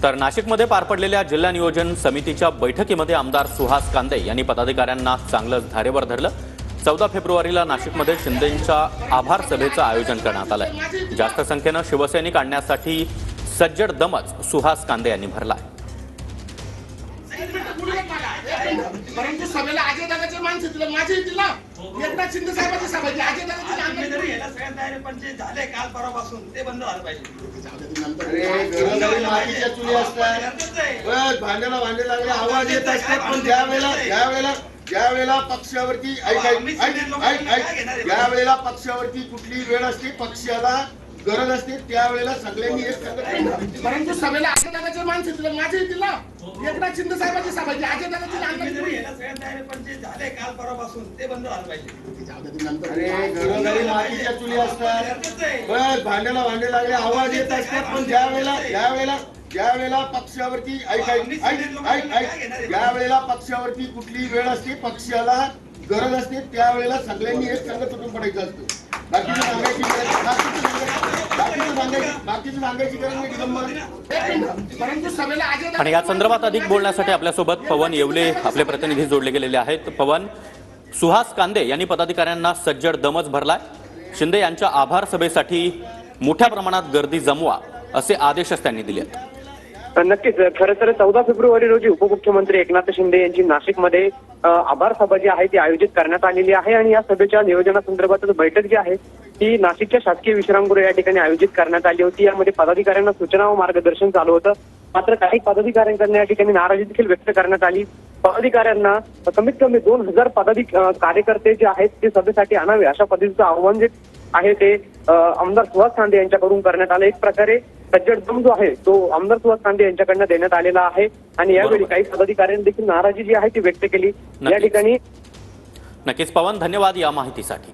तर नाशिकमध्ये पार पडलेल्या जिल्हा नियोजन समितीच्या बैठकीमध्ये आमदार सुहास कांदे यांनी पदाधिकाऱ्यांना चांगलंच धारेवर धरलं। 14 फेब्रुवारीला नाशिकमध्ये शिंदेंच्या आभार सभेचं आयोजन करण्यात आलंय। जास्त संख्येनं शिवसैनिक आणण्यासाठी सज्जड दमच सुहास कांदे यांनी भरला। परंतु सभेला अजयदादाचे माणसं दिलं माझे दिला एकदा शिंदे साहेबांची सभा जी अजयदादाची आम्ही जरी याला सगळ्यात तयारी पंचायत झाले काल परवापासून ते बंद झालं पाहिजे। अरे घरोघरी मातीच्या चुली असतात, बस भांड्याला भांडे लागले आवाज येत असतात, पण ज्यावेळेला पक्षावरती ज्यावेळेला पक्षावरती कुठली वेळ असते, पक्षाला गरज असते, त्यावेळेला सगळ्यांनी एक संघटना। परंतु सभेला अजयदादाचे माणसं दिलं माझे दिला एकदा शिंदे साहेबांची सभा जी अजयदादाची आम्ही जरी याला सगळ्यात तयारी पंचायत झाले काल परवापासून ते बंद झालं पाहिजे। अरे घरोघरी मातीच्या चुली असतात, बस भांड्याला भांडे लागले आवाज येत असतात, पण ज्यावेळेला पक्षावरती ज्यावेळेला पक्षावरती कुठली वेळ असते, पक्षाला गरज असते, त्यावेळेला सगळ्यांनी एक संघ तुटून पडायचं असतं। बाकीचं सांगायची गरज नाही। परंतु सभेला आणि या संदर्भात अधिक बोलण्यासाठी आपल्यासोबत पवन येवले आपले प्रतिनिधी जोडले गेलेले आहेत। पवन, सुहास कांदे यांनी पदाधिकाऱ्यांना सज्जड दमच भरलाय। शिंदे यांच्या आभार सभेसाठी मोठ्या प्रमाणात गर्दी जमवा असे आदेशच त्यांनी दिले। नक्कीच, खरं तर 14 फेब्रुवारी रोजी उपमुख्यमंत्री एकनाथ शिंदे यांची नाशिकमध्ये आभार सभा जी आहे ती आयोजित करण्यात आलेली आहे आणि या सभेच्या नियोजनासंदर्भात बैठक जी आहे ती नाशिकच्या शासकीय विश्रामगृह या ठिकाणी आयोजित करण्यात आली होती। यामध्ये पदाधिकाऱ्यांना सूचना व मार्गदर्शन चालू होतं, मात्र काही पदाधिकाऱ्यांकडून या ठिकाणी नाराजी देखील व्यक्त करण्यात आली। पदाधिकाऱ्यांना कमीत कमी 2000 कार्यकर्ते जे आहेत ते सभेसाठी आणावे अशा पद्धतीचं आव्हान जे आहे ते आमदार सुहास कांदे यांच्याकडून करण्यात आलं। एक प्रकारे सज्जड दम जो आहे तो आमदार सुहास कांदे यांच्याकडनं देण्यात आलेला आहे आणि यावेळी काही पदाधिकाऱ्यांनी देखील नाराजी जी आहे ती व्यक्त केली। या ठिकाणी नक्कीच पवन, धन्यवाद या माहितीसाठी।